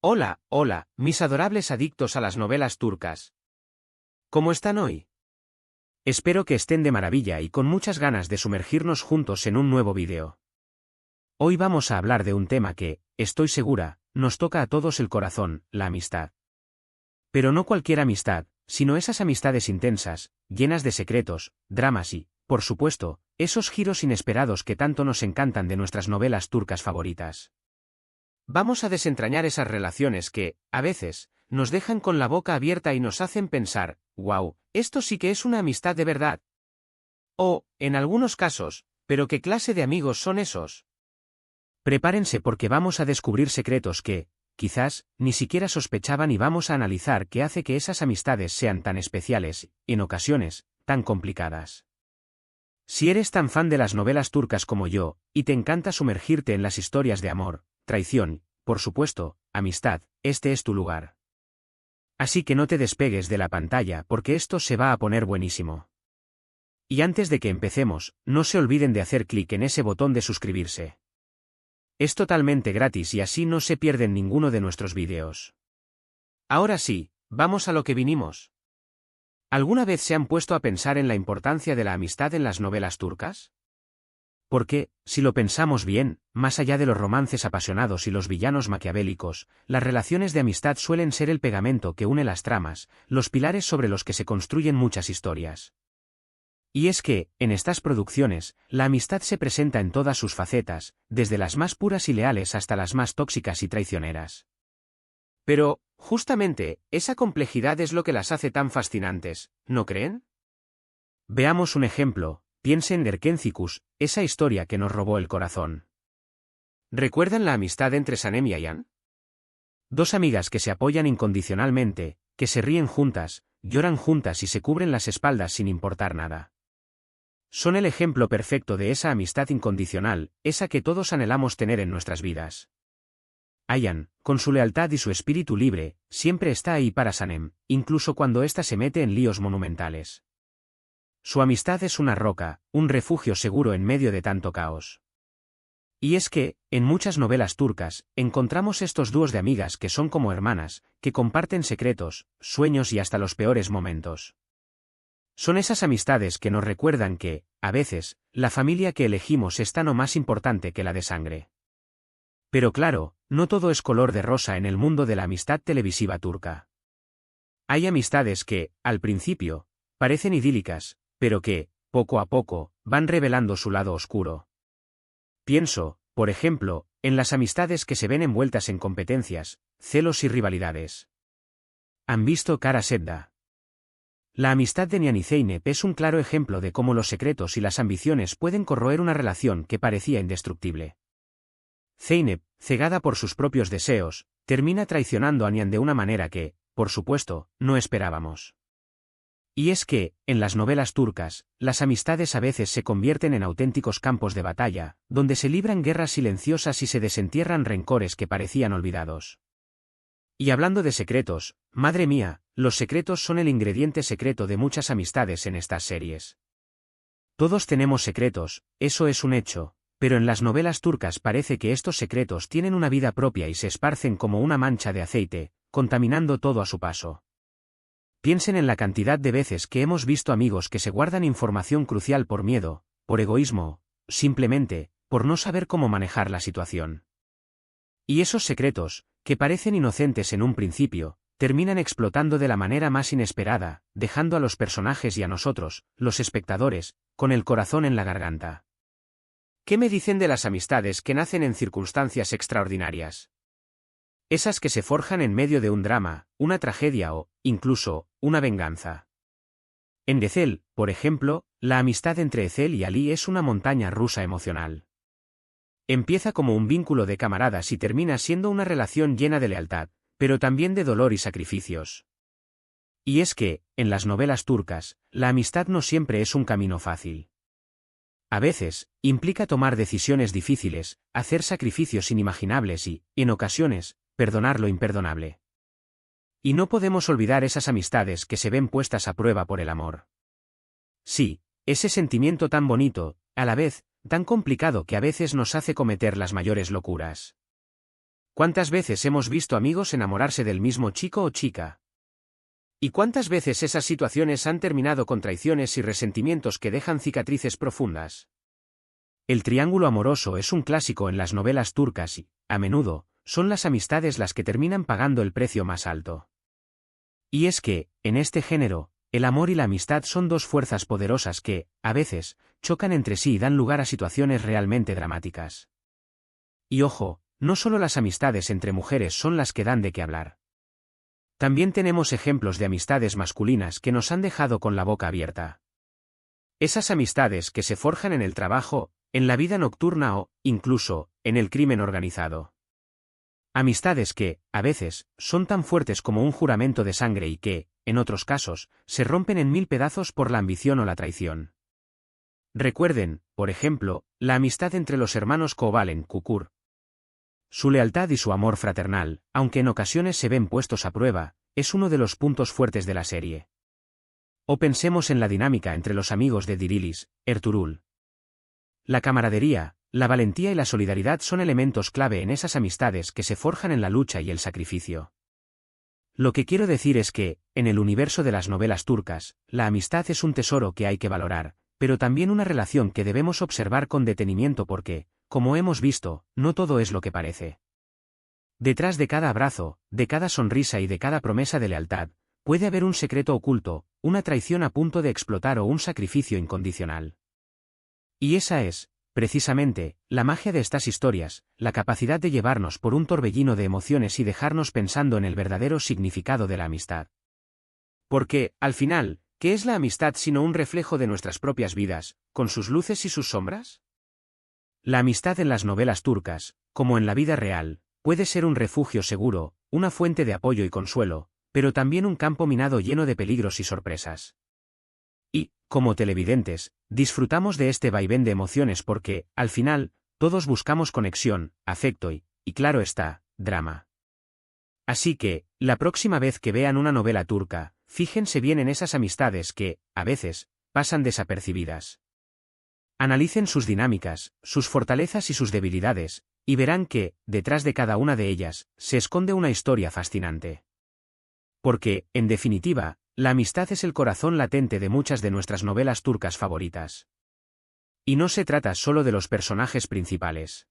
Hola, hola, mis adorables adictos a las novelas turcas. ¿Cómo están hoy? Espero que estén de maravilla y con muchas ganas de sumergirnos juntos en un nuevo vídeo. Hoy vamos a hablar de un tema que, estoy segura, nos toca a todos el corazón, la amistad. Pero no cualquier amistad, sino esas amistades intensas, llenas de secretos, dramas y, por supuesto, esos giros inesperados que tanto nos encantan de nuestras novelas turcas favoritas. Vamos a desentrañar esas relaciones que, a veces, nos dejan con la boca abierta y nos hacen pensar, wow, esto sí que es una amistad de verdad. O, en algunos casos, ¿pero qué clase de amigos son esos? Prepárense porque vamos a descubrir secretos que, quizás, ni siquiera sospechaban y vamos a analizar qué hace que esas amistades sean tan especiales, en ocasiones, tan complicadas. Si eres tan fan de las novelas turcas como yo, y te encanta sumergirte en las historias de amor, traición, por supuesto, amistad, este es tu lugar. Así que no te despegues de la pantalla porque esto se va a poner buenísimo. Y antes de que empecemos, no se olviden de hacer clic en ese botón de suscribirse. Es totalmente gratis y así no se pierden ninguno de nuestros vídeos. Ahora sí, vamos a lo que vinimos. ¿Alguna vez se han puesto a pensar en la importancia de la amistad en las novelas turcas? Porque, si lo pensamos bien, más allá de los romances apasionados y los villanos maquiavélicos, las relaciones de amistad suelen ser el pegamento que une las tramas, los pilares sobre los que se construyen muchas historias. Y es que, en estas producciones, la amistad se presenta en todas sus facetas, desde las más puras y leales hasta las más tóxicas y traicioneras. Pero, justamente, esa complejidad es lo que las hace tan fascinantes, ¿no creen? Veamos un ejemplo. Piensen en Erkencicus, esa historia que nos robó el corazón. ¿Recuerdan la amistad entre Sanem y Ayan? Dos amigas que se apoyan incondicionalmente, que se ríen juntas, lloran juntas y se cubren las espaldas sin importar nada. Son el ejemplo perfecto de esa amistad incondicional, esa que todos anhelamos tener en nuestras vidas. Ayan, con su lealtad y su espíritu libre, siempre está ahí para Sanem, incluso cuando ésta se mete en líos monumentales. Su amistad es una roca, un refugio seguro en medio de tanto caos. Y es que, en muchas novelas turcas, encontramos estos dúos de amigas que son como hermanas, que comparten secretos, sueños y hasta los peores momentos. Son esas amistades que nos recuerdan que, a veces, la familia que elegimos es tan o más importante que la de sangre. Pero claro, no todo es color de rosa en el mundo de la amistad televisiva turca. Hay amistades que, al principio, parecen idílicas, pero que, poco a poco, van revelando su lado oscuro. Pienso, por ejemplo, en las amistades que se ven envueltas en competencias, celos y rivalidades. ¿Han visto Kara Sedda? La amistad de Nihan y Zeynep es un claro ejemplo de cómo los secretos y las ambiciones pueden corroer una relación que parecía indestructible. Zeynep, cegada por sus propios deseos, termina traicionando a Nihan de una manera que, por supuesto, no esperábamos. Y es que, en las novelas turcas, las amistades a veces se convierten en auténticos campos de batalla, donde se libran guerras silenciosas y se desentierran rencores que parecían olvidados. Y hablando de secretos, madre mía, los secretos son el ingrediente secreto de muchas amistades en estas series. Todos tenemos secretos, eso es un hecho, pero en las novelas turcas parece que estos secretos tienen una vida propia y se esparcen como una mancha de aceite, contaminando todo a su paso. Piensen en la cantidad de veces que hemos visto amigos que se guardan información crucial por miedo, por egoísmo, simplemente, por no saber cómo manejar la situación. Y esos secretos, que parecen inocentes en un principio, terminan explotando de la manera más inesperada, dejando a los personajes y a nosotros, los espectadores, con el corazón en la garganta. ¿Qué me dicen de las amistades que nacen en circunstancias extraordinarias? Esas que se forjan en medio de un drama, una tragedia o, incluso, una venganza. En Ezel, por ejemplo, la amistad entre Ezel y Ali es una montaña rusa emocional. Empieza como un vínculo de camaradas y termina siendo una relación llena de lealtad, pero también de dolor y sacrificios. Y es que, en las novelas turcas, la amistad no siempre es un camino fácil. A veces, implica tomar decisiones difíciles, hacer sacrificios inimaginables y, en ocasiones, perdonar lo imperdonable. Y no podemos olvidar esas amistades que se ven puestas a prueba por el amor. Sí, ese sentimiento tan bonito, a la vez, tan complicado que a veces nos hace cometer las mayores locuras. ¿Cuántas veces hemos visto amigos enamorarse del mismo chico o chica? ¿Y cuántas veces esas situaciones han terminado con traiciones y resentimientos que dejan cicatrices profundas? El triángulo amoroso es un clásico en las novelas turcas y, a menudo, son las amistades las que terminan pagando el precio más alto. Y es que, en este género, el amor y la amistad son dos fuerzas poderosas que, a veces, chocan entre sí y dan lugar a situaciones realmente dramáticas. Y ojo, no solo las amistades entre mujeres son las que dan de qué hablar. También tenemos ejemplos de amistades masculinas que nos han dejado con la boca abierta. Esas amistades que se forjan en el trabajo, en la vida nocturna o, incluso, en el crimen organizado. Amistades que, a veces, son tan fuertes como un juramento de sangre y que, en otros casos, se rompen en mil pedazos por la ambición o la traición. Recuerden, por ejemplo, la amistad entre los hermanos Kovalen Kukur. Su lealtad y su amor fraternal, aunque en ocasiones se ven puestos a prueba, es uno de los puntos fuertes de la serie. O pensemos en la dinámica entre los amigos de Dirilis, Ertuğrul. La camaradería, la valentía y la solidaridad son elementos clave en esas amistades que se forjan en la lucha y el sacrificio. Lo que quiero decir es que, en el universo de las novelas turcas, la amistad es un tesoro que hay que valorar, pero también una relación que debemos observar con detenimiento porque, como hemos visto, no todo es lo que parece. Detrás de cada abrazo, de cada sonrisa y de cada promesa de lealtad, puede haber un secreto oculto, una traición a punto de explotar o un sacrificio incondicional. Y esa es, precisamente, la magia de estas historias, la capacidad de llevarnos por un torbellino de emociones y dejarnos pensando en el verdadero significado de la amistad. Porque, al final, ¿qué es la amistad sino un reflejo de nuestras propias vidas, con sus luces y sus sombras? La amistad en las novelas turcas, como en la vida real, puede ser un refugio seguro, una fuente de apoyo y consuelo, pero también un campo minado lleno de peligros y sorpresas. Y, como televidentes, disfrutamos de este vaivén de emociones porque, al final, todos buscamos conexión, afecto y, claro está, drama. Así que, la próxima vez que vean una novela turca, fíjense bien en esas amistades que, a veces, pasan desapercibidas. Analicen sus dinámicas, sus fortalezas y sus debilidades, y verán que, detrás de cada una de ellas, se esconde una historia fascinante. Porque, en definitiva, la amistad es el corazón latente de muchas de nuestras novelas turcas favoritas. Y no se trata solo de los personajes principales.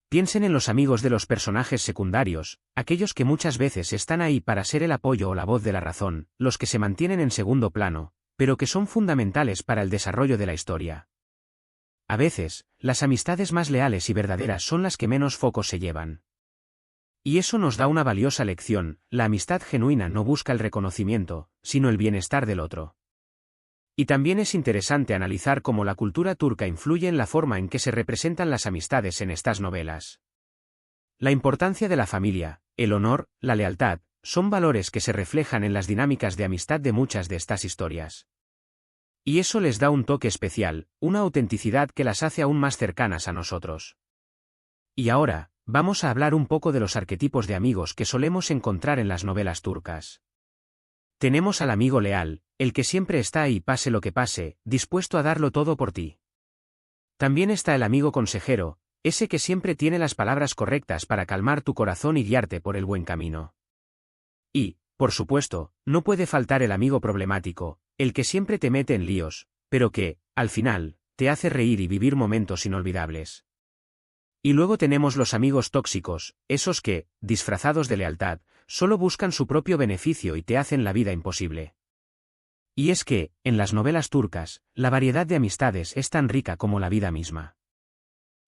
Piensen en los amigos de los personajes secundarios, aquellos que muchas veces están ahí para ser el apoyo o la voz de la razón, los que se mantienen en segundo plano, pero que son fundamentales para el desarrollo de la historia. A veces, las amistades más leales y verdaderas son las que menos focos se llevan. Y eso nos da una valiosa lección: la amistad genuina no busca el reconocimiento, sino el bienestar del otro. Y también es interesante analizar cómo la cultura turca influye en la forma en que se representan las amistades en estas novelas. La importancia de la familia, el honor, la lealtad, son valores que se reflejan en las dinámicas de amistad de muchas de estas historias. Y eso les da un toque especial, una autenticidad que las hace aún más cercanas a nosotros. Y ahora, vamos a hablar un poco de los arquetipos de amigos que solemos encontrar en las novelas turcas. Tenemos al amigo leal, el que siempre está ahí pase lo que pase, dispuesto a darlo todo por ti. También está el amigo consejero, ese que siempre tiene las palabras correctas para calmar tu corazón y guiarte por el buen camino. Y, por supuesto, no puede faltar el amigo problemático, el que siempre te mete en líos, pero que, al final, te hace reír y vivir momentos inolvidables. Y luego tenemos los amigos tóxicos, esos que, disfrazados de lealtad, solo buscan su propio beneficio y te hacen la vida imposible. Y es que, en las novelas turcas, la variedad de amistades es tan rica como la vida misma.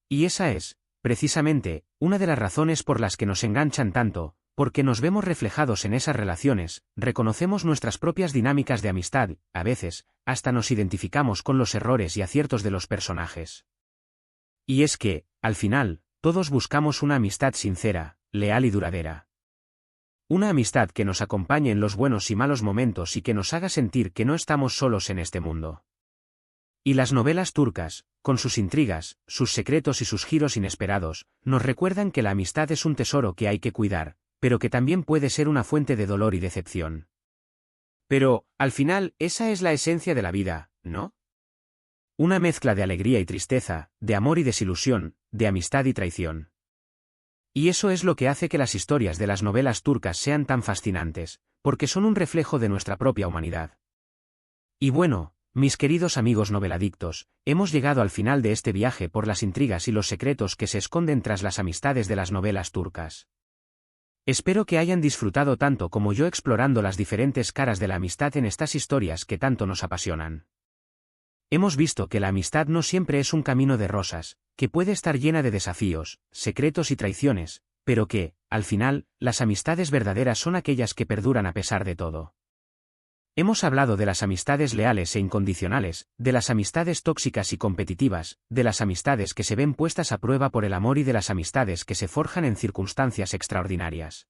Y esa es, precisamente, una de las razones por las que nos enganchan tanto, porque nos vemos reflejados en esas relaciones, reconocemos nuestras propias dinámicas de amistad, a veces, hasta nos identificamos con los errores y aciertos de los personajes. Y es que, al final, todos buscamos una amistad sincera, leal y duradera. Una amistad que nos acompañe en los buenos y malos momentos y que nos haga sentir que no estamos solos en este mundo. Y las novelas turcas, con sus intrigas, sus secretos y sus giros inesperados, nos recuerdan que la amistad es un tesoro que hay que cuidar, pero que también puede ser una fuente de dolor y decepción. Pero, al final, esa es la esencia de la vida, ¿no? Una mezcla de alegría y tristeza, de amor y desilusión, de amistad y traición. Y eso es lo que hace que las historias de las novelas turcas sean tan fascinantes, porque son un reflejo de nuestra propia humanidad. Y bueno, mis queridos amigos noveladictos, hemos llegado al final de este viaje por las intrigas y los secretos que se esconden tras las amistades de las novelas turcas. Espero que hayan disfrutado tanto como yo explorando las diferentes caras de la amistad en estas historias que tanto nos apasionan. Hemos visto que la amistad no siempre es un camino de rosas, que puede estar llena de desafíos, secretos y traiciones, pero que, al final, las amistades verdaderas son aquellas que perduran a pesar de todo. Hemos hablado de las amistades leales e incondicionales, de las amistades tóxicas y competitivas, de las amistades que se ven puestas a prueba por el amor y de las amistades que se forjan en circunstancias extraordinarias.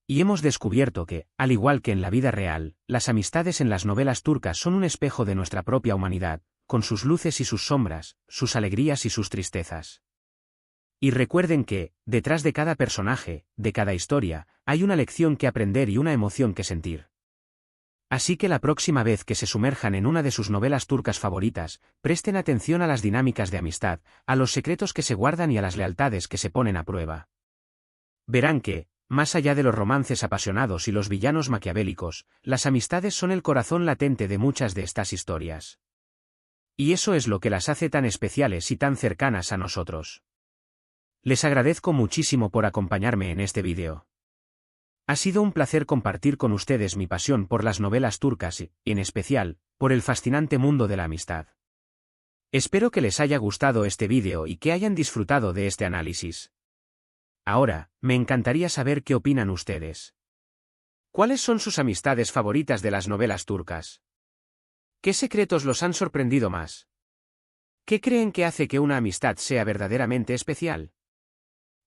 Y hemos descubierto que, al igual que en la vida real, las amistades en las novelas turcas son un espejo de nuestra propia humanidad, con sus luces y sus sombras, sus alegrías y sus tristezas. Y recuerden que, detrás de cada personaje, de cada historia, hay una lección que aprender y una emoción que sentir. Así que la próxima vez que se sumerjan en una de sus novelas turcas favoritas, presten atención a las dinámicas de amistad, a los secretos que se guardan y a las lealtades que se ponen a prueba. Verán que, más allá de los romances apasionados y los villanos maquiavélicos, las amistades son el corazón latente de muchas de estas historias. Y eso es lo que las hace tan especiales y tan cercanas a nosotros. Les agradezco muchísimo por acompañarme en este vídeo. Ha sido un placer compartir con ustedes mi pasión por las novelas turcas y, en especial, por el fascinante mundo de la amistad. Espero que les haya gustado este vídeo y que hayan disfrutado de este análisis. Ahora, me encantaría saber qué opinan ustedes. ¿Cuáles son sus amistades favoritas de las novelas turcas? ¿Qué secretos los han sorprendido más? ¿Qué creen que hace que una amistad sea verdaderamente especial?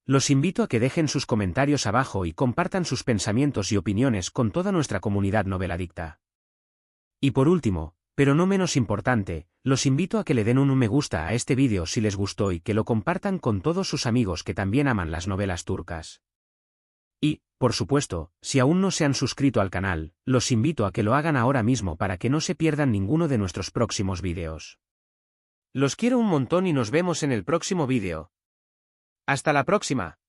Los invito a que dejen sus comentarios abajo y compartan sus pensamientos y opiniones con toda nuestra comunidad noveladicta. Y por último, pero no menos importante, los invito a que le den un me gusta a este vídeo si les gustó y que lo compartan con todos sus amigos que también aman las novelas turcas. Y, por supuesto, si aún no se han suscrito al canal, los invito a que lo hagan ahora mismo para que no se pierdan ninguno de nuestros próximos vídeos. Los quiero un montón y nos vemos en el próximo vídeo. ¡Hasta la próxima!